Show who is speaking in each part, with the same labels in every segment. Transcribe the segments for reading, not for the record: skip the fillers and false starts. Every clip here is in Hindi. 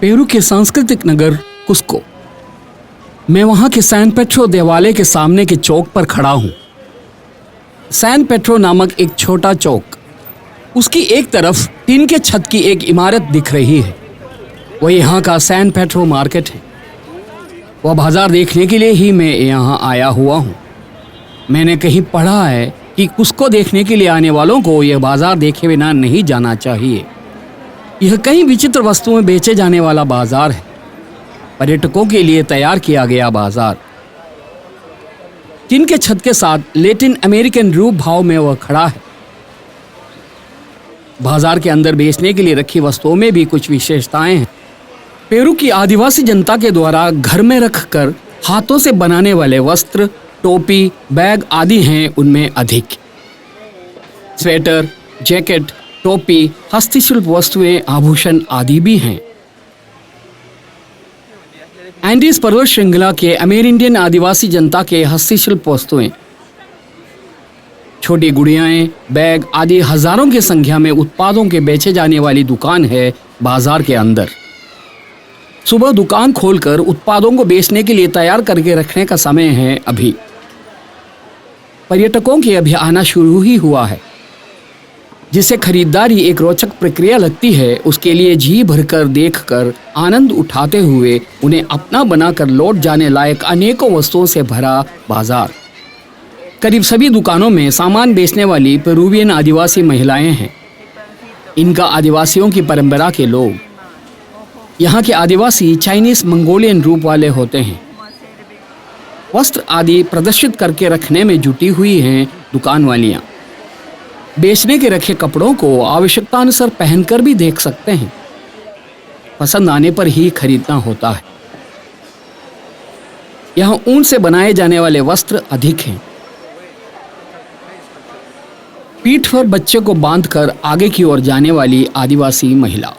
Speaker 1: पेरू के सांस्कृतिक नगर कुस्को। मैं वहां के सैन पेड्रो देवालय के सामने के चौक पर खड़ा हूं। सैन पेड्रो नामक एक छोटा चौक, उसकी एक तरफ टीन के छत की एक इमारत दिख रही है। वो यहाँ का सैन पेड्रो मार्केट है। वह बाजार देखने के लिए ही मैं यहाँ आया हुआ हूँ। मैंने कहीं पढ़ा है कि कुस्को देखने के लिए आने वालों को यह बाजार देखे बिना नहीं जाना चाहिए। यह कई विचित्र वस्तुएं बेचे जाने वाला बाजार है, पर्यटकों के लिए तैयार किया गया बाजार। टीन के छत के साथ लैटिन अमेरिकन रूप भाव में वह खड़ा है। बाजार के अंदर बेचने के लिए रखी वस्तुओं में भी कुछ विशेषताएं हैं। पेरू की आदिवासी जनता के द्वारा घर में रखकर हाथों से बनाने वाले वस्त्र, टोपी, बैग आदि हैं उनमें अधिक। स्वेटर, जैकेट, टोपी, हस्तशिल्प वस्तुएं, आभूषण आदि भी हैं। एंडीज पर्वत श्रृंखला के अमेरिंडियन आदिवासी जनता के हस्तशिल्प वस्तुएं, छोटी गुड़ियाएं, बैग आदि हजारों की संख्या में उत्पादों के बेचे जाने वाली दुकान है बाजार के अंदर। सुबह दुकान खोलकर उत्पादों को बेचने के लिए तैयार करके रखने का समय है अभी। पर्यटकों के अभी आना शुरू ही हुआ है। जिसे खरीदारी एक रोचक प्रक्रिया लगती है, उसके लिए जी भरकर देखकर आनंद उठाते हुए उन्हें अपना बनाकर लौट जाने लायक अनेकों वस्तुओं से भरा बाजार। करीब सभी दुकानों में सामान बेचने वाली पेरुवियन आदिवासी महिलाएं हैं। इनका आदिवासियों की परंपरा के लोग। यहाँ के आदिवासी चाइनीज मंगोलियन रूप वाले होते हैं। वस्त्र आदि प्रदर्शित करके रखने में जुटी हुई हैं दुकान वालियां। बेचने के रखे कपड़ों को आवश्यकतानुसार पहनकर भी देख सकते हैं। पसंद आने पर ही खरीदना होता है। यहाँ ऊन से बनाए जाने वाले वस्त्र अधिक हैं। पीठ पर बच्चे को बांधकर आगे की ओर जाने वाली आदिवासी महिला।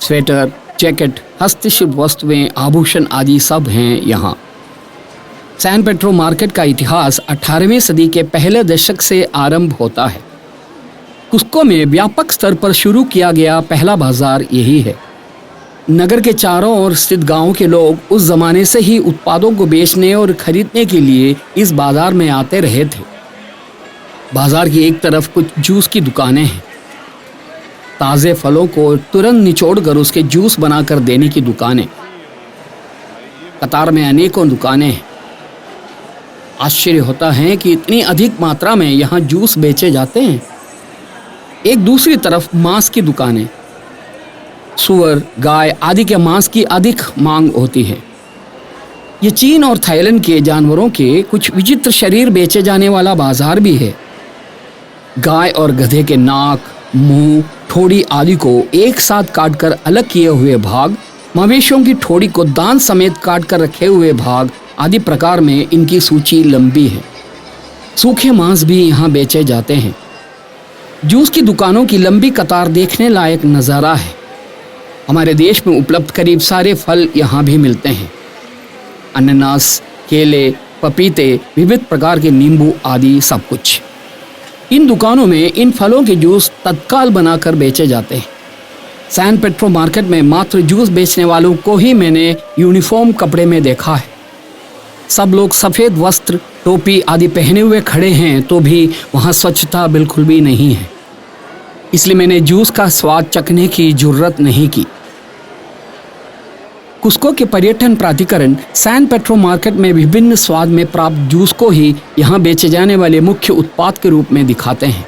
Speaker 1: स्वेटर, जैकेट, हस्तशिल्प वस्तुएं, आभूषण आदि सब हैं यहाँ। सैन पेड्रो मार्केट का इतिहास 18वीं सदी के पहले दशक से आरंभ होता है। कुस्को में व्यापक स्तर पर शुरू किया गया पहला बाजार यही है। नगर के चारों ओर स्थित गांवों के लोग उस जमाने से ही उत्पादों को बेचने और खरीदने के लिए इस बाजार में आते रहे थे। बाजार की एक तरफ कुछ जूस की दुकानें हैं। ताज़े फलों को तुरंत निचोड़कर उसके जूस बनाकर देने की दुकानें। कतार में अनेकों दुकानें हैं। आश्चर्य होता है कि इतनी अधिक मात्रा में यहाँ जूस बेचे जाते हैं। एक दूसरी तरफ मांस की दुकानें। सुअर, गाय आदि के मांस की अधिक मांग होती है। ये चीन और थाईलैंड के जानवरों के कुछ विचित्र शरीर बेचे जाने वाला बाजार भी है। गाय और गधे के नाक, मुंह, ठोड़ी आदि को एक साथ काटकर अलग किए हुए भाग, मवेशियों की ठोड़ी को दांत समेत काटकर रखे हुए भाग आदि प्रकार में इनकी सूची लंबी है। सूखे मांस भी यहाँ बेचे जाते हैं। जूस की दुकानों की लंबी कतार देखने लायक नज़ारा है। हमारे देश में उपलब्ध करीब सारे फल यहाँ भी मिलते हैं। अनानास, केले, पपीते, विविध प्रकार के नींबू आदि सब कुछ। इन दुकानों में इन फलों के जूस तत्काल बनाकर बेचे जाते हैं। सैन पेड्रो मार्केट में मात्र जूस बेचने वालों को ही मैंने यूनिफॉर्म कपड़े में देखा है। सब लोग सफ़ेद वस्त्र, टोपी आदि पहने हुए खड़े हैं, तो भी वहाँ स्वच्छता बिल्कुल भी नहीं है। इसलिए मैंने जूस का स्वाद चखने की जुर्रत नहीं की। कुस्को के पर्यटन प्राधिकरण सैन पेड्रो मार्केट में विभिन्न स्वाद में प्राप्त जूस को ही यहाँ बेचे जाने वाले मुख्य उत्पाद के रूप में दिखाते हैं।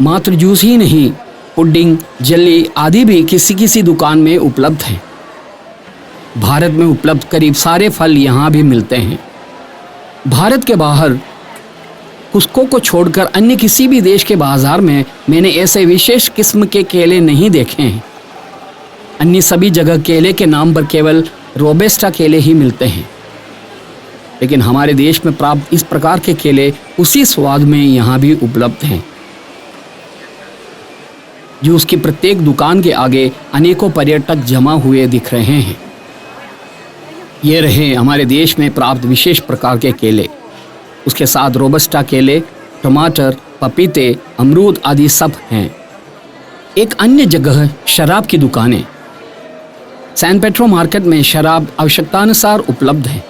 Speaker 1: मात्र जूस ही नहीं, पुडिंग, जेली आदि भी किसी किसी दुकान में उपलब्ध हैं। भारत में उपलब्ध करीब सारे फल यहाँ भी मिलते हैं। भारत के बाहर कुस्को को छोड़कर अन्य किसी भी देश के बाजार में मैंने ऐसे विशेष किस्म के केले नहीं देखे हैं। अन्य सभी जगह केले के नाम पर केवल रोबस्टा केले ही मिलते हैं। लेकिन हमारे देश में प्राप्त इस प्रकार के केले उसी स्वाद में यहाँ भी उपलब्ध हैं। जूस की प्रत्येक दुकान के आगे अनेकों पर्यटक जमा हुए दिख रहे हैं। ये रहे हमारे देश में प्राप्त विशेष प्रकार के केले। उसके साथ रोबस्टा केले, टमाटर, पपीते, अमरूद आदि सब हैं। एक अन्य जगह शराब की दुकानें। सैन पेड्रो मार्केट में शराब आवश्यकतानुसार उपलब्ध है।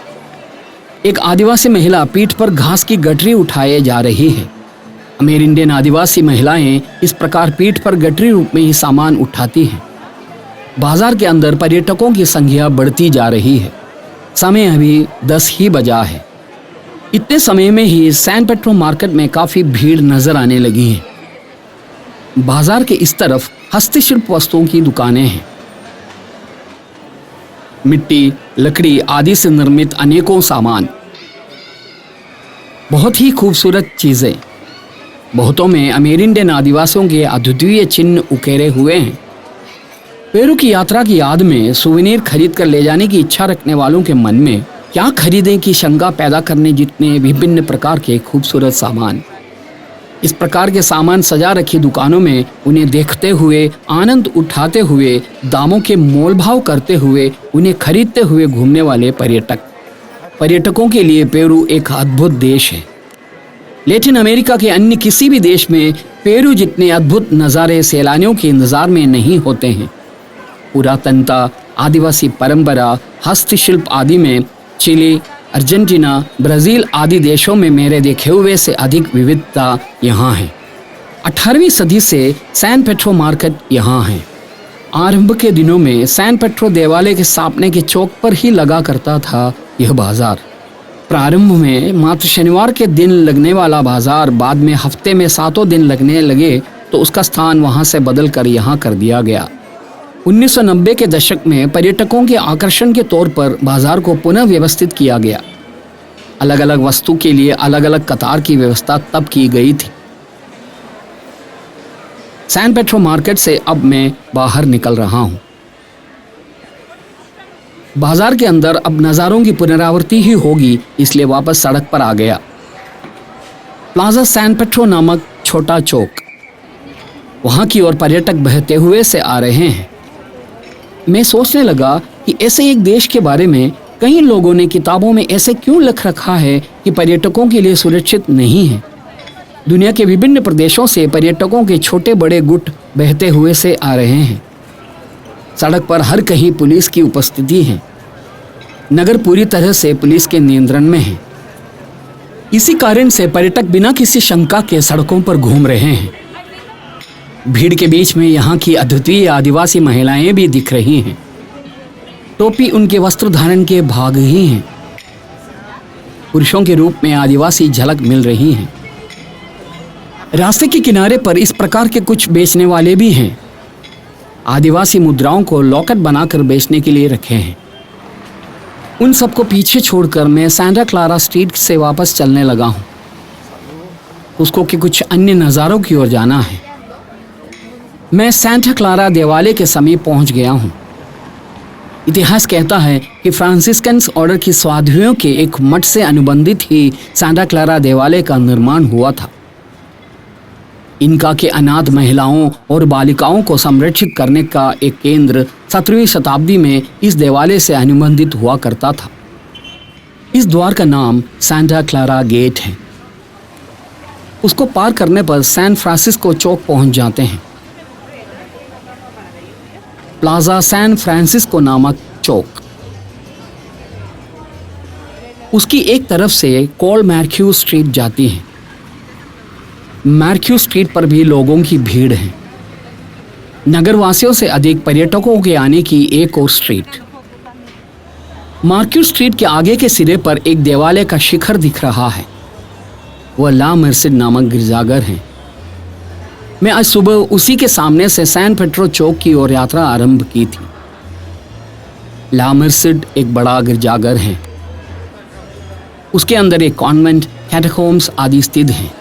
Speaker 1: एक आदिवासी महिला पीठ पर घास की गठरी उठाए जा रही है। अमीर इंडियन आदिवासी महिलाएं इस प्रकार पीठ पर गठरी रूप में ही सामान उठाती हैं। बाजार के अंदर पर्यटकों की संख्या बढ़ती जा रही है। समय अभी 10 ही बजा है। इतने समय में ही सैन पेड्रो मार्केट में काफी भीड़ नजर आने लगी है। बाजार के इस तरफ हस्तशिल्प वस्तुओं की दुकानें हैं। मिट्टी, लकड़ी आदि से निर्मित अनेकों सामान, बहुत ही खूबसूरत चीजें। बहुतों में अमीर इंडियन आदिवासियों के अद्वितीय चिन्ह उकेरे हुए हैं। पेरू की यात्रा की याद में सुवेनिर खरीद कर ले जाने की इच्छा रखने वालों के मन में क्या खरीदें की शंका पैदा करने जितने विभिन्न प्रकार के खूबसूरत सामान। इस प्रकार के सामान सजा रखी दुकानों में उन्हें देखते हुए, आनंद उठाते हुए, दामों के मोलभाव करते हुए, उन्हें खरीदते हुए घूमने वाले पर्यटकों के लिए पेरू एक अद्भुत देश है। लैटिन अमेरिका के अन्य किसी भी देश में पेरू जितने अद्भुत नज़ारे सैलानियों के इंतजार में नहीं होते हैं। पुरातनता, आदिवासी परंपरा, हस्तशिल्प आदि में चिली, अर्जेंटीना, ब्राजील आदि देशों में मेरे देखे हुए से अधिक विविधता यहाँ है। 18वीं सदी से सैन पेड्रो मार्केट यहाँ है। आरंभ के दिनों में सैन पेड्रो देवालय के सामने के चौक पर ही लगा करता था यह बाजार। प्रारंभ में मात्र शनिवार के दिन लगने वाला बाजार बाद में हफ्ते में 7 दिन लगने लगे तो उसका स्थान वहां से बदल कर यहाँ कर दिया गया। 1990 के दशक में पर्यटकों के आकर्षण के तौर पर बाजार को पुनः व्यवस्थित किया गया। अलग अलग वस्तु के लिए अलग अलग कतार की व्यवस्था तब की गई थी। सैन पेड्रो मार्केट से अब मैं बाहर निकल रहा हूं। बाजार के अंदर अब नज़ारों की पुनरावृत्ति ही होगी, इसलिए वापस सड़क पर आ गया। प्लाजा सैन पेड्रो नामक छोटा चौक, वहां की ओर पर्यटक बहते हुए से आ रहे हैं। मैं सोचने लगा कि ऐसे एक देश के बारे में कई लोगों ने किताबों में ऐसे क्यों लिख रखा है कि पर्यटकों के लिए सुरक्षित नहीं है। दुनिया के विभिन्न प्रदेशों से पर्यटकों के छोटे बड़े गुट बहते हुए से आ रहे हैं। सड़क पर हर कहीं पुलिस की उपस्थिति है। नगर पूरी तरह से पुलिस के नियंत्रण में है। इसी कारण से पर्यटक बिना किसी शंका के सड़कों पर घूम रहे हैं। भीड़ के बीच में यहाँ की अद्वितीय आदिवासी महिलाएं भी दिख रही हैं। टोपी उनके वस्त्र धारण के भाग ही हैं। पुरुषों के रूप में आदिवासी झलक मिल रही हैं। रास्ते के किनारे पर इस प्रकार के कुछ बेचने वाले भी हैं। आदिवासी मुद्राओं को लॉकेट बनाकर बेचने के लिए रखे हैं। उन सबको पीछे छोड़कर मैं सांता क्लारा स्ट्रीट से वापस चलने लगा हूँ। उसको कि कुछ अन्य नज़ारों की ओर जाना है। मैं सांता क्लारा देवालय के समीप पहुंच गया हूं। इतिहास कहता है कि फ्रांसिस्कन्स ऑर्डर की साधुओं के एक मठ से अनुबंधित ही सांता क्लारा देवालय का निर्माण हुआ था। इनका के अनाथ महिलाओं और बालिकाओं को संरक्षित करने का एक केंद्र 17वीं शताब्दी में इस देवालय से अनुबंधित हुआ करता था। इस द्वार का नाम सांता क्लारा गेट है। उसको पार करने पर सैन फ्रांसिस्को चौक पहुंच जाते हैं। प्लाजा सैन फ्रांसिस्को नामक चौक, उसकी एक तरफ से कोल मैर्क्यू स्ट्रीट जाती है। मैर्क्यू स्ट्रीट पर भी लोगों की भीड़ है। नगरवासियों से अधिक पर्यटकों के आने की एक और स्ट्रीट। मार्क्यू स्ट्रीट के आगे के सिरे पर एक देवालय का शिखर दिख रहा है। वह ला मर्सिड नामक गिरजाघर है। मैं आज सुबह उसी के सामने से सैन पेड्रो चौक की ओर यात्रा आरंभ की थी। ला मर्सिड एक बड़ा गिरजाघर है। उसके अंदर एक कॉन्वेंट, कैटेकोम्स आदि स्थित हैं।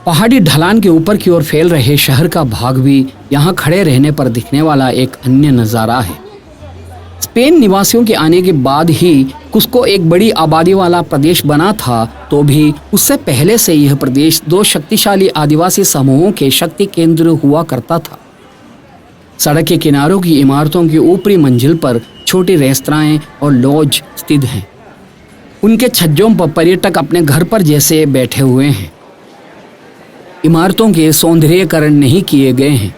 Speaker 1: पहाड़ी ढलान के ऊपर की ओर फैल रहे शहर का भाग भी यहाँ खड़े रहने पर दिखने वाला एक अन्य नज़ारा है। स्पेन निवासियों के आने के बाद ही कुस्को एक बड़ी आबादी वाला प्रदेश बना था, तो भी उससे पहले से यह प्रदेश 2 शक्तिशाली आदिवासी समूहों के शक्ति केंद्र हुआ करता था। सड़क के किनारों की इमारतों की ऊपरी मंजिल पर छोटी रेस्तराएं और लॉज स्थित हैं। उनके छज्जों पर पर्यटक अपने घर पर जैसे बैठे हुए हैं। इमारतों के सौंदर्यीकरण नहीं किए गए हैं।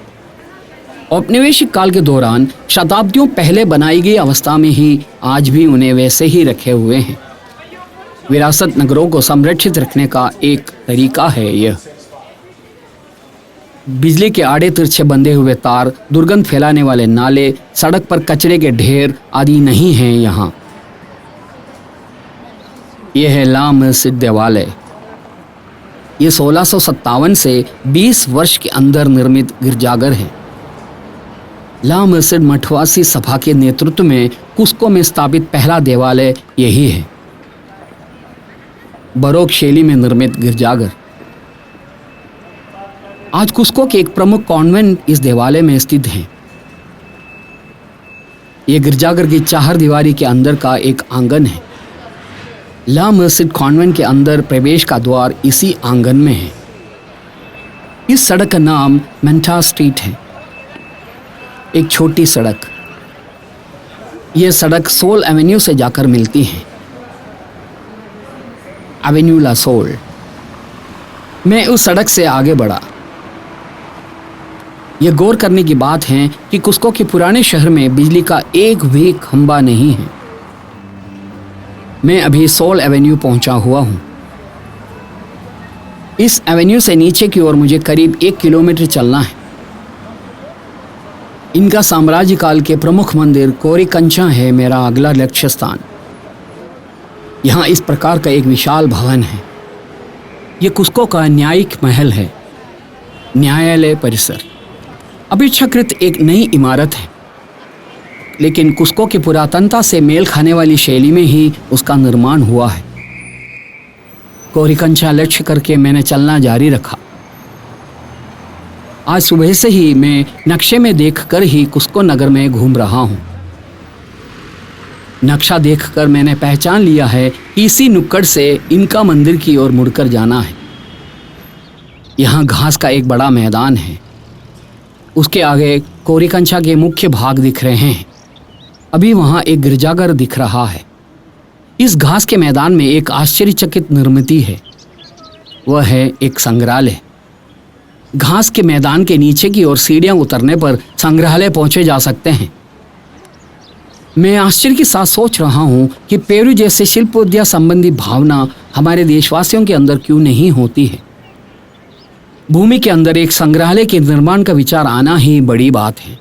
Speaker 1: औपनिवेशिक काल के दौरान शताब्दियों पहले बनाई गई अवस्था में ही आज भी उन्हें वैसे ही रखे हुए हैं। विरासत नगरों को संरक्षित रखने का एक तरीका है यह। बिजली के आड़े तिरछे बंधे हुए तार, दुर्गंध फैलाने वाले नाले, सड़क पर कचरे के ढेर आदि नहीं हैं यहाँ। यह है लामा मस्जिद देवालय। ये 1657 से 20 वर्ष के अंदर निर्मित गिरजाघर है। लामा मस्जिद मठवासी सभा के नेतृत्व में कुस्को में स्थापित पहला देवालय यही है। बरोक शैली में निर्मित गिरजाघर। आज कुस्को के एक प्रमुख कॉन्वेंट इस देवालय में स्थित है। यह गिरजाघर की चार दीवारी के अंदर का एक आंगन है। लामा मस्जिद कॉन्वेंट के अंदर प्रवेश का द्वार इसी आंगन में है। इस सड़क का नाम मेंटा स्ट्रीट है, एक छोटी सड़क। यह सड़क सोल एवेन्यू से जाकर मिलती है, एवेन्यू ला सोल। मैं उस सड़क से आगे बढ़ा। यह गौर करने की बात है कि कुस्को के पुराने शहर में बिजली का एक भी खंभा नहीं है। मैं अभी सोल एवेन्यू पहुंचा हुआ हूं। इस एवेन्यू से नीचे की ओर मुझे करीब 1 किलोमीटर चलना है। इनका साम्राज्य काल के प्रमुख मंदिर कोरिकंचा है मेरा अगला लक्ष्य स्थान। यहाँ इस प्रकार का एक विशाल भवन है। ये कुस्को का न्यायिक महल है, न्यायालय परिसर। अपेक्षाकृत एक नई इमारत है, लेकिन कुस्को की पुरातनता से मेल खाने वाली शैली में ही उसका निर्माण हुआ है। कोरिकंचा लक्ष्य करके मैंने चलना जारी रखा। आज सुबह से ही मैं नक्शे में देखकर ही कुस्को नगर में घूम रहा हूं। नक्शा देखकर मैंने पहचान लिया है कि इसी नुक्कड़ से इनका मंदिर की ओर मुड़कर जाना है। यहाँ घास का एक बड़ा मैदान है। उसके आगे कोरिकंचा के मुख्य भाग दिख रहे हैं। अभी वहाँ एक गिरजाघर दिख रहा है। इस घास के मैदान में एक आश्चर्यचकित निर्मिति है। वह है एक संग्रहालय। घास के मैदान के नीचे की ओर सीढ़ियां उतरने पर संग्रहालय पहुंचे जा सकते हैं। मैं आश्चर्य के साथ सोच रहा हूं कि पेरू जैसे शिल्पोद्योग संबंधी भावना हमारे देशवासियों के अंदर क्यों नहीं होती है। भूमि के अंदर एक संग्रहालय के निर्माण का विचार आना ही बड़ी बात है।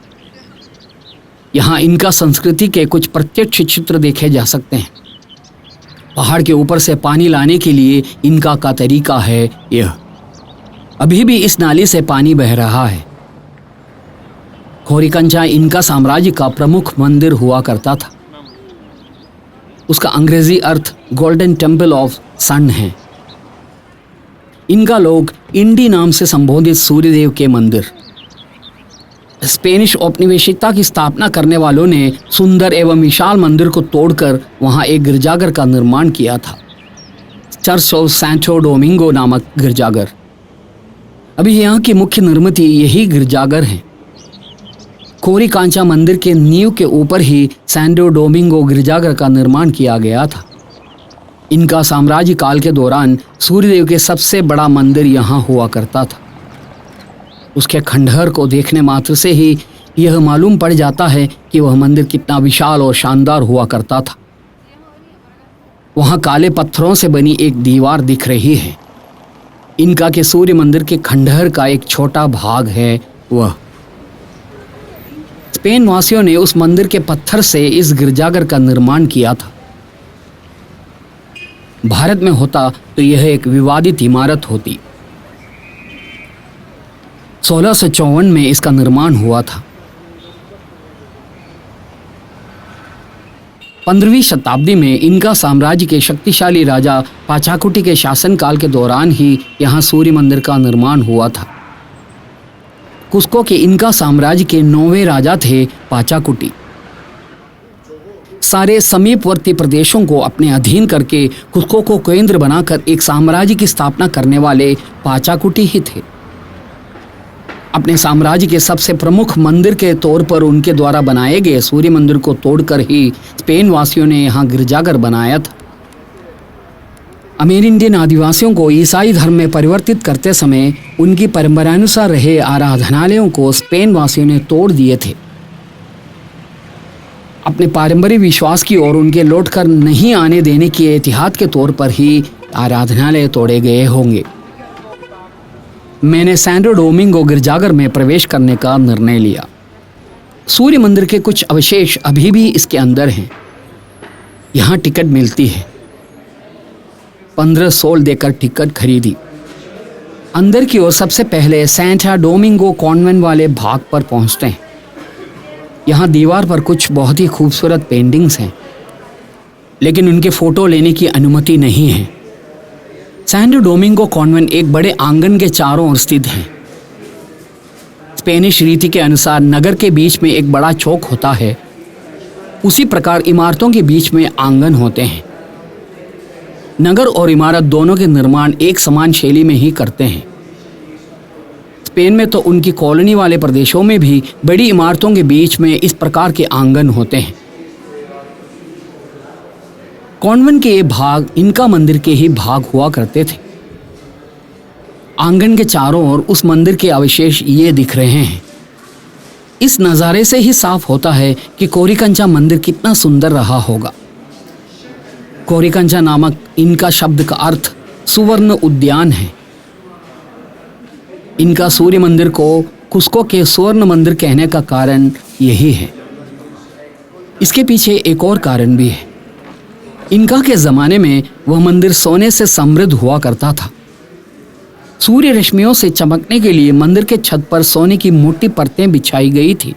Speaker 1: यहाँ इनका संस्कृति के कुछ प्रत्यक्ष चित्र देखे जा सकते हैं। पहाड़ के ऊपर से पानी लाने के लिए इनका का तरीका है यह। अभी भी इस नाली से पानी बह रहा है। कोरिकंचा इनका साम्राज्य का प्रमुख मंदिर हुआ करता था। उसका अंग्रेजी अर्थ गोल्डन टेम्पल ऑफ सन है। इनका लोग इंडी नाम से संबोधित सूर्यदेव के मंदिर। स्पेनिश औपनिवेशिकता की स्थापना करने वालों ने सुंदर एवं विशाल मंदिर को तोड़कर वहां एक गिरजाघर का निर्माण किया था, चर्च ऑफ सैंटो डोमिंगो नामक गिरजाघर। अभी यहाँ की मुख्य निर्मिति यही गिरजाघर है। कोरिकांचा मंदिर के नींव के ऊपर ही सैंटो डोमिंगो गिरजाघर का निर्माण किया गया था। इनका साम्राज्य काल के दौरान सूर्यदेव के सबसे बड़ा मंदिर यहाँ हुआ करता था। उसके खंडहर को देखने मात्र से ही यह मालूम पड़ जाता है कि वह मंदिर कितना विशाल और शानदार हुआ करता था। वहाँ काले पत्थरों से बनी एक दीवार दिख रही है। इनका के सूर्य मंदिर के खंडहर का एक छोटा भाग है वह। स्पेन वासियों ने उस मंदिर के पत्थर से इस गिरजाघर का निर्माण किया था। भारत में होता तो यह एक विवादित इमारत होती। 1654 में इसका निर्माण हुआ था। 15वीं शताब्दी में इनका साम्राज्य के शक्तिशाली राजा पाचाकुटी के शासनकाल के दौरान ही यहाँ सूर्य मंदिर का निर्माण हुआ था। कुस्को के इनका साम्राज्य के 9वें राजा थे पाचाकुटी। सारे समीपवर्ती प्रदेशों को अपने अधीन करके कुस्को को केंद्र बनाकर एक साम्राज्य की स्थापना करने वाले पाचाकुटी ही थे। अपने साम्राज्य के सबसे प्रमुख मंदिर के तौर पर उनके द्वारा बनाए गए सूर्य मंदिर को तोड़कर ही स्पेन वासियों ने यहाँ गिरजाघर बनाया था। अमेरिंडियन आदिवासियों को ईसाई धर्म में परिवर्तित करते समय उनकी परंपरानुसार रहे आराधनालयों को स्पेन वासियों ने तोड़ दिए थे। अपने पारंपरिक विश्वास की ओर उनके लौटकर नहीं आने देने की एहतियात के तौर पर ही आराधनालय तोड़े गए होंगे। मैंने सैंटो डोमिंगो गिरजाघर में प्रवेश करने का निर्णय लिया। सूर्य मंदिर के कुछ अवशेष अभी भी इसके अंदर हैं। यहाँ टिकट मिलती है। 15 सोल देकर टिकट खरीदी। अंदर की ओर सबसे पहले सैंटा डोमिंगो कॉन्वेंट वाले भाग पर पहुंचते हैं। यहाँ दीवार पर कुछ बहुत ही खूबसूरत पेंटिंग्स हैं, लेकिन उनके फोटो लेने की अनुमति नहीं है। सैंटो डोमिंगो कॉन्वेंट एक बड़े आंगन के चारों ओर स्थित है। स्पेनिश रीति के अनुसार नगर के बीच में एक बड़ा चौक होता है, उसी प्रकार इमारतों के बीच में आंगन होते हैं। नगर और इमारत दोनों के निर्माण एक समान शैली में ही करते हैं। स्पेन में तो उनकी कॉलोनी वाले प्रदेशों में भी बड़ी इमारतों के बीच में इस प्रकार के आंगन होते हैं। कॉन्वेंट के ये भाग इनका मंदिर के ही भाग हुआ करते थे। आंगन के चारों ओर उस मंदिर के अवशेष ये दिख रहे हैं। इस नज़ारे से ही साफ होता है कि कोरिकंचा मंदिर कितना सुंदर रहा होगा। कोरिकंचा नामक इनका शब्द का अर्थ सुवर्ण उद्यान है। इनका सूर्य मंदिर को कुस्को के स्वर्ण मंदिर कहने का कारण यही है। इसके पीछे एक और कारण भी है। इनका के ज़माने में वह मंदिर सोने से समृद्ध हुआ करता था। सूर्य रश्मियों से चमकने के लिए मंदिर के छत पर सोने की मोटी परतें बिछाई गई थी।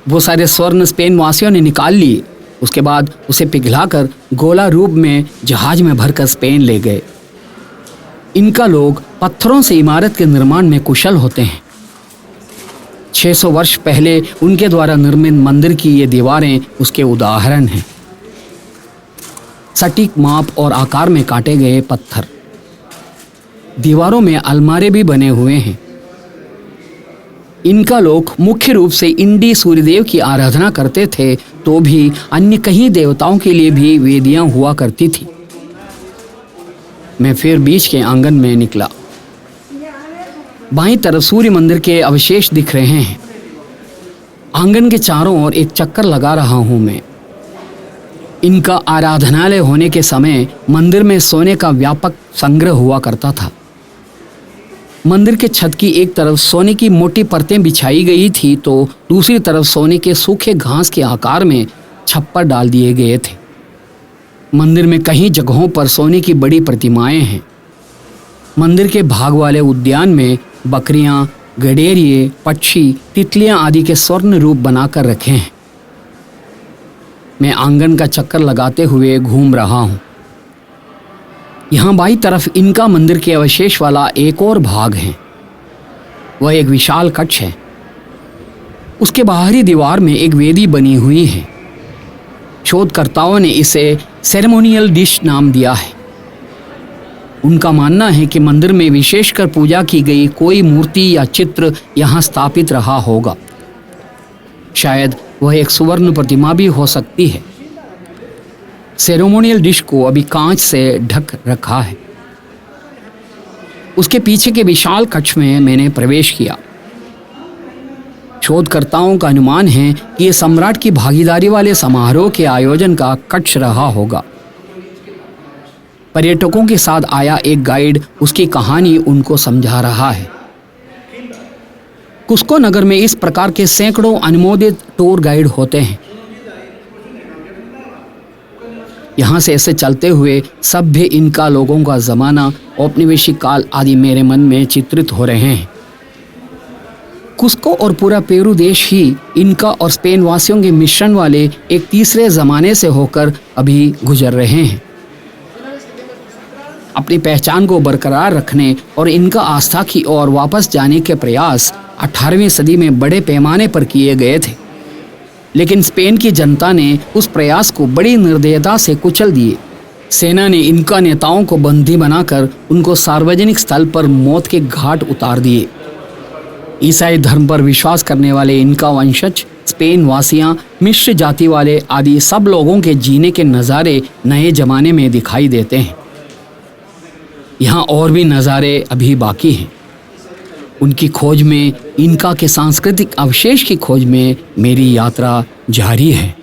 Speaker 1: वो सारे स्वर्ण स्पेन वासियों ने निकाल लिए। उसके बाद उसे पिघलाकर गोला रूप में जहाज में भरकर स्पेन ले गए। इनका लोग पत्थरों से इमारत के निर्माण में कुशल होते हैं। 600 वर्ष पहले उनके द्वारा निर्मित मंदिर की ये दीवारें उसके उदाहरण हैं। सटीक माप और आकार में काटे गए पत्थर। दीवारों में अलमारे भी बने हुए हैं। इनका लोग मुख्य रूप से इंडी सूर्यदेव की आराधना करते थे, तो भी अन्य कई देवताओं के लिए भी वेदियां हुआ करती थी। मैं फिर बीच के आंगन में निकला। बाईं तरफ सूर्य मंदिर के अवशेष दिख रहे हैं। आंगन के चारों ओर एक चक्कर लगा रहा हूं मैं। इनका आराधनालय होने के समय मंदिर में सोने का व्यापक संग्रह हुआ करता था। मंदिर के छत की एक तरफ सोने की मोटी परतें बिछाई गई थी, तो दूसरी तरफ सोने के सूखे घास के आकार में छप्पर डाल दिए गए थे। मंदिर में कई जगहों पर सोने की बड़ी प्रतिमाएं हैं। मंदिर के भाग वाले उद्यान में बकरियां, गडेरिए, पक्षी, तितलियां आदि के स्वर्ण रूप बनाकर रखे हैं। मैं आंगन का चक्कर लगाते हुए घूम रहा हूं। यहाँ बाईं तरफ इनका मंदिर के अवशेष वाला एक और भाग है। वह एक विशाल कक्ष है। उसके बाहरी दीवार में एक वेदी बनी हुई है। शोधकर्ताओं ने इसे सेरेमोनियल डिश नाम दिया है। उनका मानना है कि मंदिर में विशेषकर पूजा की गई कोई मूर्ति या चित्र यहाँ स्थापित रहा होगा। शायद वह एक सुवर्ण प्रतिमा भी हो सकती है। सेरेमोनियल डिश को अभी कांच से ढक रखा है। उसके पीछे के विशाल कक्ष में मैंने प्रवेश किया। शोधकर्ताओं का अनुमान है कि यह सम्राट की भागीदारी वाले समारोह के आयोजन का कक्ष रहा होगा। पर्यटकों के साथ आया एक गाइड उसकी कहानी उनको समझा रहा है। कुस्को नगर में इस प्रकार के सैकड़ों अनुमोदित टूर गाइड होते हैं। यहाँ से ऐसे चलते हुए सभ्य इनका लोगों का जमाना, औपनिवेशिक काल आदि मेरे मन में चित्रित हो रहे हैं। कुस्को और पूरा पेरू देश ही इनका और स्पेन वासियों के मिश्रण वाले एक तीसरे जमाने से होकर अभी गुजर रहे हैं। अपनी पहचान को बरकरार रखने और इनका आस्था की ओर वापस जाने के प्रयास 18वीं सदी में बड़े पैमाने पर किए गए थे, लेकिन स्पेन की जनता ने उस प्रयास को बड़ी निर्दयता से कुचल दिए। सेना ने इनका नेताओं को बंदी बनाकर उनको सार्वजनिक स्थल पर मौत के घाट उतार दिए। ईसाई धर्म पर विश्वास करने वाले इनका वंशज, स्पेन वासियां, मिश्र जाति वाले आदि सब लोगों के जीने के नज़ारे नए जमाने में दिखाई देते हैं। यहाँ और भी नज़ारे अभी बाकी हैं। उनकी खोज में, इनका के सांस्कृतिक अवशेष की खोज में मेरी यात्रा जारी है।